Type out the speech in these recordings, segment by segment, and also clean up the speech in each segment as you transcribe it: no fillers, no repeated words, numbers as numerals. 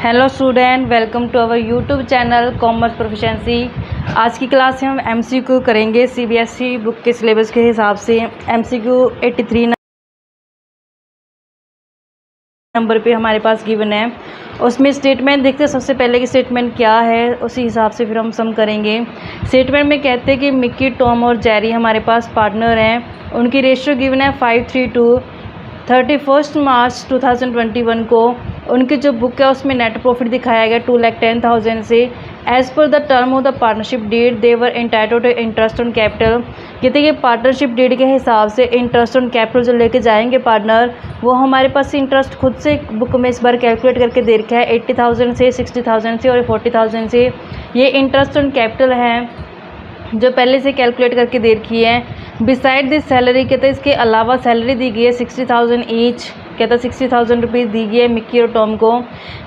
Hello student, welcome to our YouTube channel commerce proficiency. आज की class में हम एमसीक्यू करेंगे सीबीएसई बुक के सिलेबस के हिसाब से। एमसीक्यू 83 नंबर पे हमारे पास गिवन है। उसमें स्टेटमेंट देखते हैं सबसे पहले कि स्टेटमेंट क्या है, उसी हिसाब से फिर हम सम करेंगे। स्टेटमेंट में कहते हैं कि मिक्की, टॉम और जेरी हमारे पास पार्टनर हैं। उनकी रेशियो गिवन है 5:3। 31 मार्च 2021 को उनकी जो बुक है उसमें नेट प्रॉफिट दिखाया गया 2,10,000 से। As per the term of the partnership deed they were entitled to interest on capital. कहते हैं कि पार्टनरशिप डेट के हिसाब से इंटरेस्ट ऑन कैपिटल जो लेके जाएंगे पार्टनर, वो हमारे पास इंटरेस्ट खुद से बुक में इस बार कैलकुलेट करके दे रखा है 80,000 से, 60,000 से और 40,000 से। ये इंटरेस्ट ऑन कैपिटल है जो पहले से कैलकुलेट करके दे रखी है। बिसाइड दिस सैलरी, कहते हैं इसके अलावा सैलरी दी गई है 60,000 ईच, कहता है 60,000 रुपीज़ दी गई है मिक्की और टॉम को।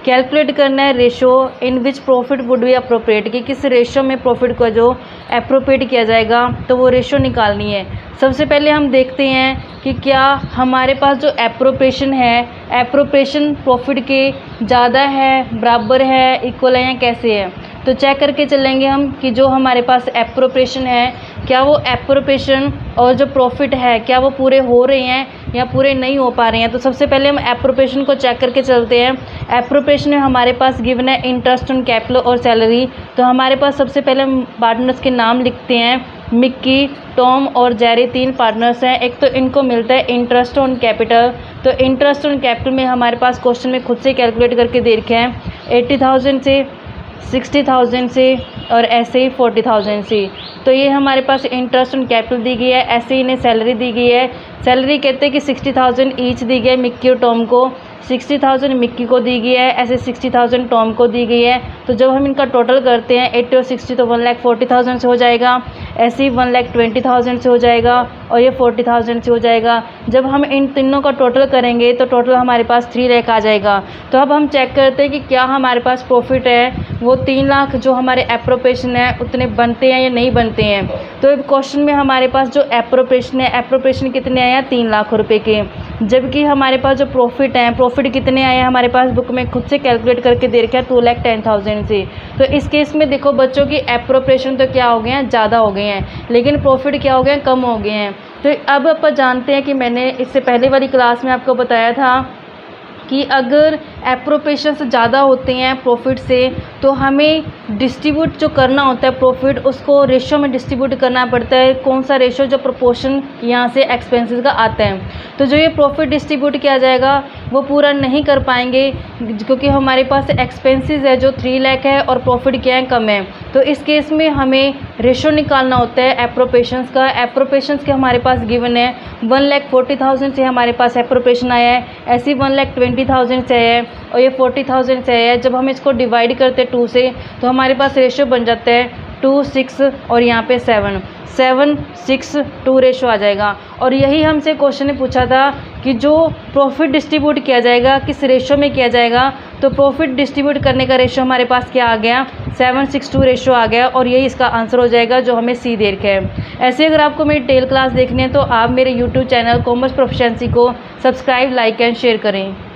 कैलकुलेट करना है ratio in which profit would be appropriate, कि किस रेशो में प्रॉफिट को जो अप्रोप्रिएट किया जाएगा, तो वो रेशो निकालनी है। सबसे पहले हम देखते हैं कि क्या हमारे पास जो एप्रोप्रिएशन है, एप्रोप्रिएशन प्रॉफिट के ज़्यादा है, बराबर है, इक्वल है या कैसे है। तो चेक करके चलेंगे हम कि जो हमारे पास एप्रोप्रिएशन है, क्या वो एप्रोप्रिएशन और जो प्रॉफिट है क्या वो पूरे हो रहे हैं या पूरे नहीं हो पा रहे हैं। तो सबसे पहले हम एप्रोप्रिएशन को चेक करके चलते हैं। एप्रोप्रिएशन में हमारे पास गिवन है इंटरेस्ट ऑन कैपिटल और सैलरी। तो हमारे पास सबसे पहले हम पार्टनर्स के नाम लिखते हैं। मिक्की, टॉम और जेरी 3 पार्टनर्स हैं। एक तो इनको मिलता है इंटरेस्ट ऑन कैपिटल। तो इंटरेस्ट ऑन कैपिटल में हमारे पास क्वेश्चन में खुद से कैलकुलेट करके दे रखे हैं 80,000 से, 60,000 से और ऐसे ही 40,000 से। तो ये हमारे पास इंटरेस्ट ऑन कैपिटल दी गई है। ऐसे ही इन्हें सैलरी दी गई है। सैलरी कहते हैं कि 60,000 ईच दी गई है मिक्की और टॉम को। 60,000 मिक्की को दी गई है, ऐसे 60,000 टॉम को दी गई है। तो जब हम इनका टोटल करते हैं 80 और 60 तो 1,40,000 से हो जाएगा। ऐसे ही 1,20,000 से हो जाएगा और ये 40,000 से हो जाएगा। जब हम इन तीनों का टोटल करेंगे तो टोटल हमारे पास 3 लाख आ जाएगा। तो अब हम चेक करते हैं कि क्या हमारे पास प्रॉफिट है वो 3 लाख जो हमारे एप्रोप्रिएशन है उतने बनते हैं या नहीं बनते हैं। तो क्वेश्चन में हमारे पास जो एप्रोप्रिएशन है, एप्रोप्रिएशन कितने आया 3 लाख रुपए के। जबकि हमारे पास जो प्रॉफिट है, प्रॉफिट कितने आए हमारे पास बुक में खुद से कैलकुलेट करके दे रखा है 2,10,000 से। तो इस केस में देखो बच्चों की एप्रोप्रिएशन तो क्या हो गए हैं, ज़्यादा हो गए हैं, लेकिन प्रॉफिट क्या हो गए हैं, कम हो गए हैं। तो अब अपन जानते हैं कि मैंने इससे पहले वाली क्लास में आपको बताया था कि अगर एप्रोप्रिएशन से ज़्यादा होते हैं प्रॉफिट से तो हमें डिस्ट्रीब्यूट जो करना होता है प्रॉफिट, उसको रेशो में डिस्ट्रीब्यूट करना पड़ता है। कौन सा रेशो, जो प्रोपोर्शन यहाँ से एक्सपेंसेस का आता है। तो जो ये प्रॉफिट डिस्ट्रीब्यूट किया जाएगा वो पूरा नहीं कर पाएंगे क्योंकि हमारे पास एक्सपेंसेस है जो 3 लाख है और प्रॉफिट क्या है, कम है। तो इस केस में हमें रेशो निकालना होता है एप्रोप्रिएशंस का। एप्रोप्रिएशंस के हमारे पास गिवन है 1,40,000 से हमारे पास एप्रोप्रिएशन आया है, ऐसे 1,20,000 से है और ये 40,000 से है। जब हम इसको डिवाइड करते हैं 2 से तो हमारे पास रेशो बन जाता है 2, 6 और यहाँ पे 7, 7, 6, 2 रेशो आ जाएगा। और यही हमसे क्वेश्चन ने पूछा था कि जो प्रॉफिट डिस्ट्रीब्यूट किया जाएगा किस रेशो में किया जाएगा। तो प्रॉफिट डिस्ट्रीब्यूट करने का रेशो हमारे पास क्या आ गया, 7:6:2 रेशो आ गया और यही इसका आंसर हो जाएगा जो हमें सी दे रखा है। ऐसे अगर आपको मेरी डिटेल क्लास देखनी है तो आप मेरे यूट्यूब चैनल कॉमर्स प्रोफिशिएंसी को सब्सक्राइब, लाइक एंड शेयर करें।